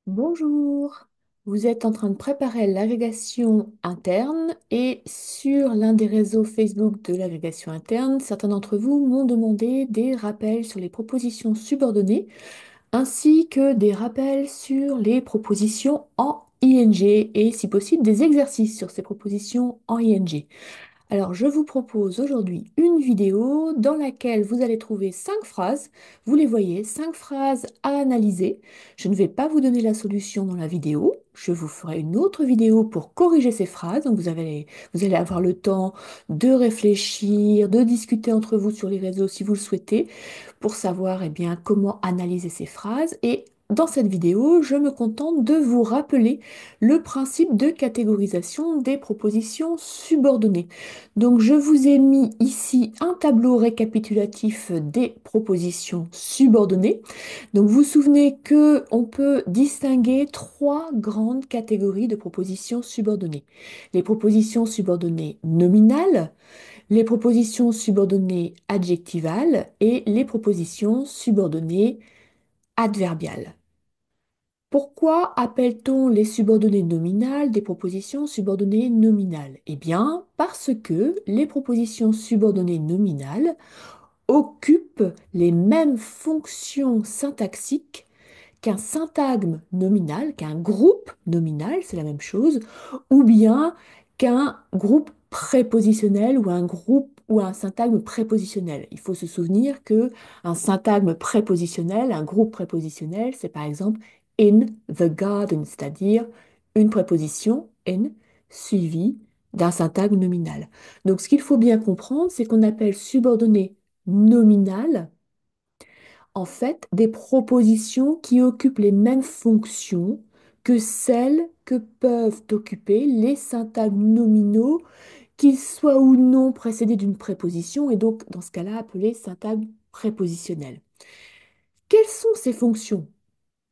Bonjour, vous êtes en train de préparer l'agrégation interne et sur l'un des réseaux Facebook de l'agrégation interne, certains d'entre vous m'ont demandé des rappels sur les propositions subordonnées ainsi que des rappels sur les propositions en ING et si possible des exercices sur ces propositions en ING. Alors, je vous propose aujourd'hui une vidéo dans laquelle vous allez trouver 5 phrases. Vous les voyez, 5 phrases à analyser. Je ne vais pas vous donner la solution dans la vidéo. Je vous ferai une autre vidéo pour corriger ces phrases. Donc, vous allez avoir le temps de réfléchir, de discuter entre vous sur les réseaux si vous le souhaitez pour savoir bien, comment analyser ces phrases. Et dans cette vidéo, je me contente de vous rappeler le principe de catégorisation des propositions subordonnées. Donc, je vous ai mis ici un tableau récapitulatif des propositions subordonnées. Donc, vous vous souvenez que on peut distinguer trois grandes catégories de propositions subordonnées. Les propositions subordonnées nominales, les propositions subordonnées adjectivales et les propositions subordonnées adverbiales. Pourquoi appelle-t-on les subordonnées nominales des propositions subordonnées nominales? Eh bien, parce que les propositions subordonnées nominales occupent les mêmes fonctions syntaxiques qu'un syntagme nominal, qu'un groupe nominal, c'est la même chose, ou bien qu'un groupe prépositionnel ou un groupe ou un syntagme prépositionnel. Il faut se souvenir que un syntagme prépositionnel, un groupe prépositionnel, c'est par exemple in the garden, c'est-à-dire une préposition in suivie d'un syntagme nominal. Donc ce qu'il faut bien comprendre, c'est qu'on appelle subordonné nominal en fait des propositions qui occupent les mêmes fonctions que celles que peuvent occuper les syntagmes nominaux, qu'ils soient ou non précédés d'une préposition, et donc dans ce cas-là appelés syntagmes prépositionnels. Quelles sont ces fonctions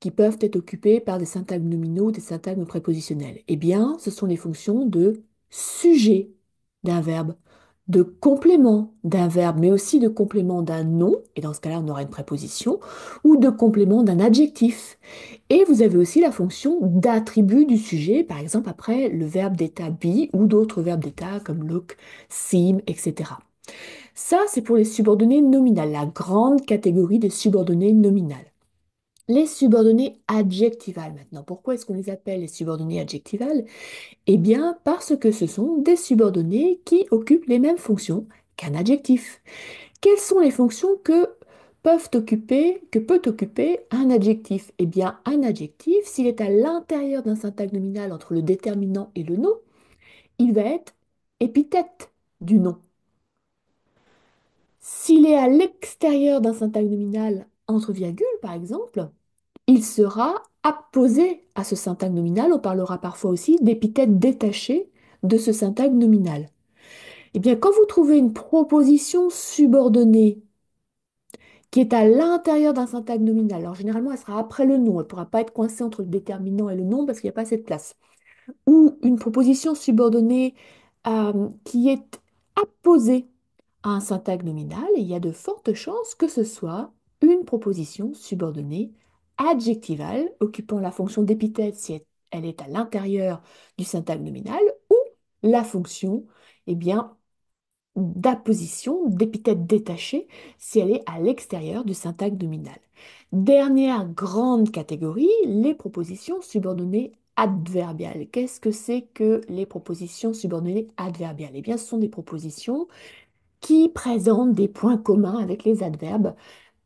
qui peuvent être occupées par des syntagmes nominaux ou des syntagmes prépositionnels? Eh bien, ce sont les fonctions de sujet d'un verbe, de complément d'un verbe, mais aussi de complément d'un nom, et dans ce cas-là, on aura une préposition, ou de complément d'un adjectif. Et vous avez aussi la fonction d'attribut du sujet, par exemple après le verbe d'état be ou d'autres verbes d'état comme look, seem, etc. Ça, c'est pour les subordonnées nominales, la grande catégorie des subordonnées nominales. Les subordonnées adjectivales maintenant. Pourquoi est-ce qu'on les appelle les subordonnées adjectivales? Eh bien, parce que ce sont des subordonnées qui occupent les mêmes fonctions qu'un adjectif. Quelles sont les fonctions que peut occuper un adjectif? Eh bien, un adjectif, s'il est à l'intérieur d'un syntagme nominal entre le déterminant et le nom, il va être épithète du nom. S'il est à l'extérieur d'un syntagme nominal entre virgules, par exemple, il sera apposé à ce syntagme nominal. On parlera parfois aussi d'épithète détachée de ce syntagme nominal. Eh bien, quand vous trouvez une proposition subordonnée qui est à l'intérieur d'un syntagme nominal, alors généralement elle sera après le nom, elle ne pourra pas être coincée entre le déterminant et le nom parce qu'il n'y a pas assez de place, ou une proposition subordonnée qui est apposée à un syntagme nominal, et il y a de fortes chances que ce soit une proposition subordonnée adjectivale occupant la fonction d'épithète si elle est à l'intérieur du syntagme nominal, ou la fonction bien, d'apposition, d'épithète détachée, si elle est à l'extérieur du syntagme nominal. Dernière grande catégorie, les propositions subordonnées adverbiales. Qu'est-ce que c'est que les propositions subordonnées adverbiales? Eh bien, ce sont des propositions qui présentent des points communs avec les adverbes,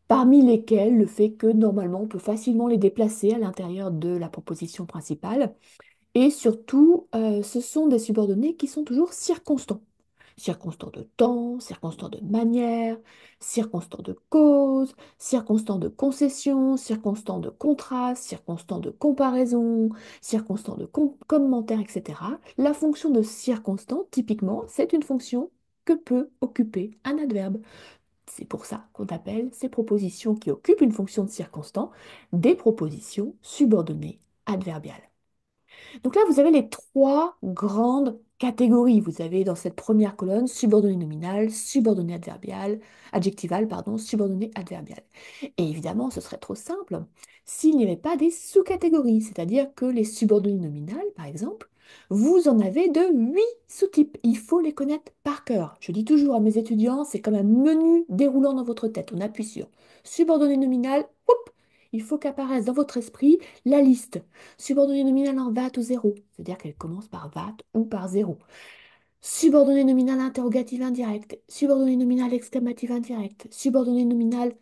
parmi lesquels le fait que normalement on peut facilement les déplacer à l'intérieur de la proposition principale. Et surtout, ce sont des subordonnés qui sont toujours circonstants. Circonstants de temps, circonstants de manière, circonstants de cause, circonstants de concession, circonstants de contraste, circonstants de comparaison, circonstants de commentaire, etc. La fonction de circonstant, typiquement, c'est une fonction que peut occuper un adverbe. C'est pour ça qu'on appelle ces propositions qui occupent une fonction de circonstant des propositions subordonnées adverbiales. Donc là, vous avez les trois grandes catégories. Vous avez dans cette première colonne subordonné nominal, subordonné adverbial, adjectival, pardon, subordonné adverbial. Et évidemment, ce serait trop simple s'il n'y avait pas des sous-catégories, c'est-à-dire que les subordonnés nominales, par exemple, vous en avez de 8 sous-types. Il faut les connaître par cœur. Je dis toujours à mes étudiants, c'est comme un menu déroulant dans votre tête. On appuie sur subordonné nominal, poup, il faut qu'apparaisse dans votre esprit la liste. Subordonnée nominale en VAT ou zéro, c'est-à-dire qu'elle commence par VAT ou par zéro. Subordonnée nominale interrogative indirecte, subordonnée nominale exclamative indirecte, subordonnée nominale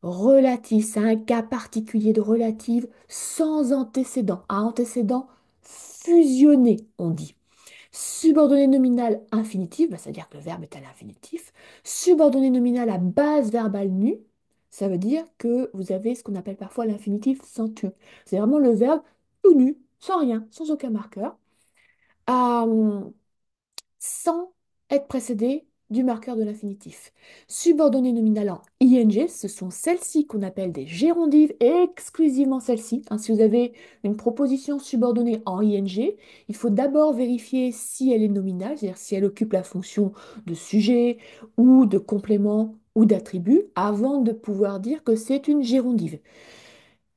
relative, c'est un cas particulier de relative sans antécédent, à antécédent fusionné, on dit. Subordonnée nominale infinitive, c'est-à-dire que le verbe est à l'infinitif. Subordonnée nominale à base verbale nue, ça veut dire que vous avez ce qu'on appelle parfois l'infinitif sans tu. C'est vraiment le verbe tout nu, sans rien, sans aucun marqueur. Euh, Sans être précédé du marqueur de l'infinitif. Subordonnées nominales en ing, ce sont celles-ci qu'on appelle des gérondives, exclusivement celles-ci. Hein, si vous avez une proposition subordonnée en ing, il faut d'abord vérifier si elle est nominale, c'est-à-dire si elle occupe la fonction de sujet ou de complément ou d'attribut, avant de pouvoir dire que c'est une gérondive.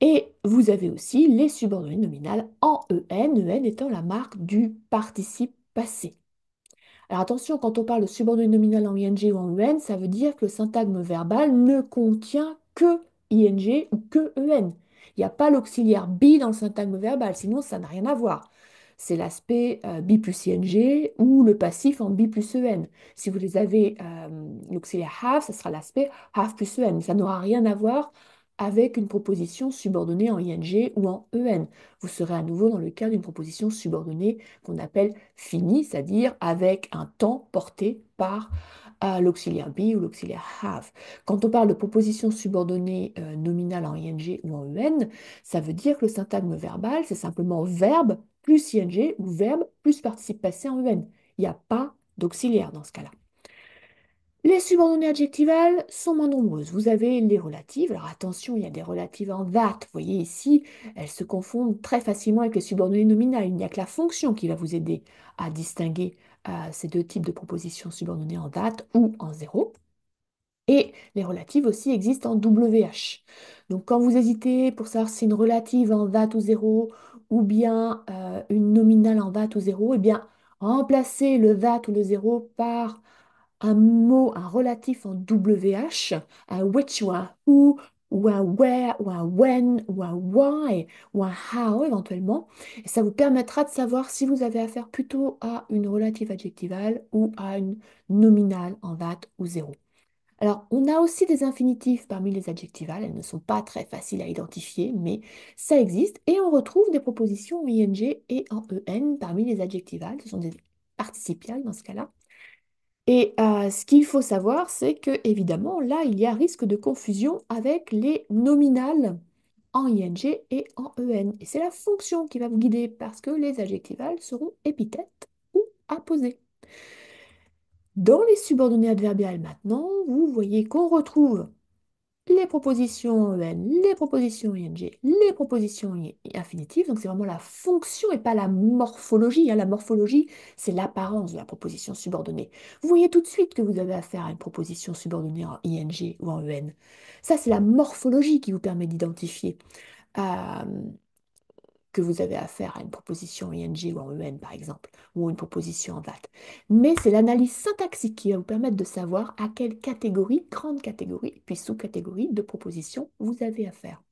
Et vous avez aussi les subordonnées nominales en en étant la marque du participe passé. Alors attention, quand on parle de subordonné nominal en ing ou en en, ça veut dire que le syntagme verbal ne contient que ing ou que en. Il n'y a pas l'auxiliaire be dans le syntagme verbal, sinon ça n'a rien à voir. C'est l'aspect be plus ing ou le passif en be plus en. Si vous les avez, l'auxiliaire have, ça sera l'aspect have plus en. Ça n'aura rien à voir avec une proposition subordonnée en ing ou en en. Vous serez à nouveau dans le cas d'une proposition subordonnée qu'on appelle fini, c'est-à-dire avec un temps porté par l'auxiliaire be ou l'auxiliaire have. Quand on parle de proposition subordonnée nominale en ing ou en en, ça veut dire que le syntagme verbal, c'est simplement verbe plus ing ou verbe plus participe passé en en. Il n'y a pas d'auxiliaire dans ce cas-là. Les subordonnées adjectivales sont moins nombreuses. Vous avez les relatives. Alors attention, il y a des relatives en that. Vous voyez ici, elles se confondent très facilement avec les subordonnées nominales. Il n'y a que la fonction qui va vous aider à distinguer ces deux types de propositions subordonnées en that ou en zéro. Et les relatives aussi existent en WH. Donc quand vous hésitez pour savoir si c'est une relative en that ou zéro ou bien une nominale en that ou zéro, eh bien remplacez le that ou le zéro par un mot, un relatif en WH, un which ou un who, ou un where, ou un when, ou un why, ou un how éventuellement. Et ça vous permettra de savoir si vous avez affaire plutôt à une relative adjectivale ou à une nominale en that ou zéro. Alors, on a aussi des infinitifs parmi les adjectivales, elles ne sont pas très faciles à identifier, mais ça existe, et on retrouve des propositions en ing et en en parmi les adjectivales, ce sont des participiales dans ce cas-là. Et ce qu'il faut savoir, c'est que évidemment, là, il y a risque de confusion avec les nominales en ing et en en. Et c'est la fonction qui va vous guider parce que les adjectivales seront épithètes ou apposées. Dans les subordonnées adverbiales maintenant, vous voyez qu'on retrouve les propositions en en, les propositions ing, les propositions infinitives. Donc c'est vraiment la fonction et pas la morphologie. Hein. La morphologie, c'est l'apparence de la proposition subordonnée. Vous voyez tout de suite que vous avez affaire à une proposition subordonnée en ing ou en en. Ça, c'est la morphologie qui vous permet d'identifier que vous avez affaire à une proposition ing ou en en, par exemple, ou une proposition en that. Mais c'est l'analyse syntaxique qui va vous permettre de savoir à quelle catégorie, grande catégorie, puis sous-catégorie de propositions vous avez affaire.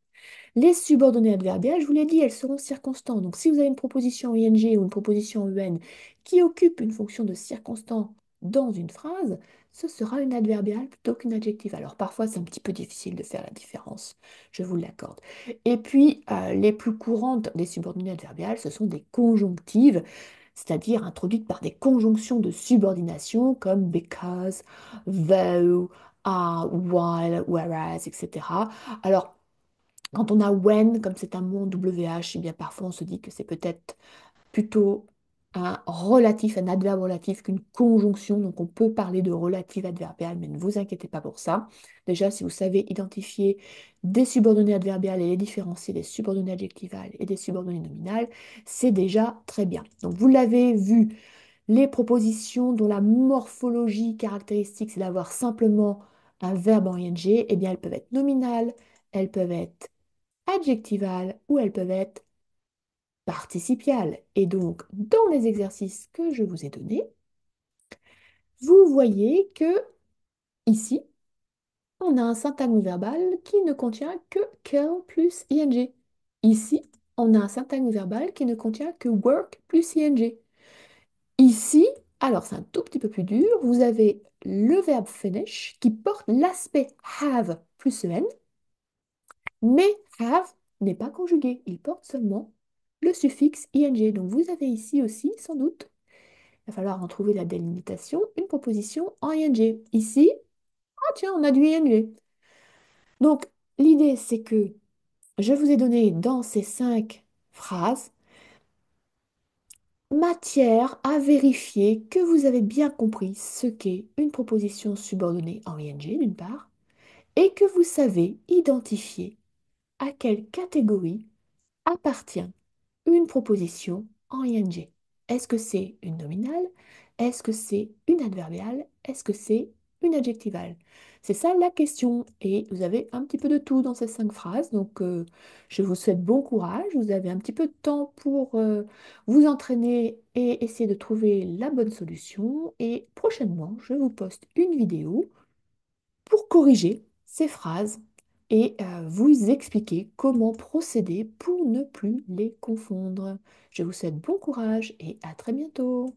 Les subordonnées adverbiales, je vous l'ai dit, elles seront circonstantes. Donc, si vous avez une proposition ing ou une proposition en qui occupe une fonction de circonstant dans une phrase, ce sera une adverbiale plutôt qu'une adjective. Alors, parfois, c'est un petit peu difficile de faire la différence, je vous l'accorde. Et puis, les plus courantes des subordonnées adverbiales, ce sont des conjonctives, c'est-à-dire introduites par des conjonctions de subordination comme because, though, while, whereas, etc. Alors, quand on a when, comme c'est un mot en WH, eh bien parfois on se dit que c'est peut-être plutôt un relatif, un adverbe relatif qu'une conjonction. Donc on peut parler de relative adverbiale, mais ne vous inquiétez pas pour ça. Déjà, si vous savez identifier des subordonnées adverbiales et les différencier des subordonnées adjectivales et des subordonnées nominales, c'est déjà très bien. Donc vous l'avez vu, Les propositions dont la morphologie caractéristique, c'est d'avoir simplement un verbe en ing, eh bien, elles peuvent être nominales, elles peuvent être adjectivales ou elles peuvent être participiales. Et donc, dans les exercices que je vous ai donnés, vous voyez que ici, on a un syntagme verbal qui ne contient que kill plus ing. Ici, on a un syntagme verbal qui ne contient que work plus ing. Ici, alors c'est un tout petit peu plus dur, vous avez le verbe finish qui porte l'aspect have plus en, mais have n'est pas conjugué, il porte seulement le suffixe ing. Donc vous avez ici aussi, sans doute, il va falloir en trouver la délimitation, une proposition en ing. Ici, ah tiens, on a du ing. Donc l'idée, c'est que je vous ai donné dans ces 5 phrases matière à vérifier que vous avez bien compris ce qu'est une proposition subordonnée en ing, d'une part, et que vous savez identifier à quelle catégorie appartient une proposition en ing. Est-ce que c'est une nominale? Est-ce que c'est une adverbiale? Est-ce que c'est une adjectivale? C'est ça la question. Et vous avez un petit peu de tout dans ces 5 phrases. Donc, je vous souhaite bon courage. Vous avez un petit peu de temps pour vous entraîner et essayer de trouver la bonne solution. Et prochainement, je vous poste une vidéo pour corriger ces phrases et vous expliquer comment procéder pour ne plus les confondre. Je vous souhaite bon courage et à très bientôt.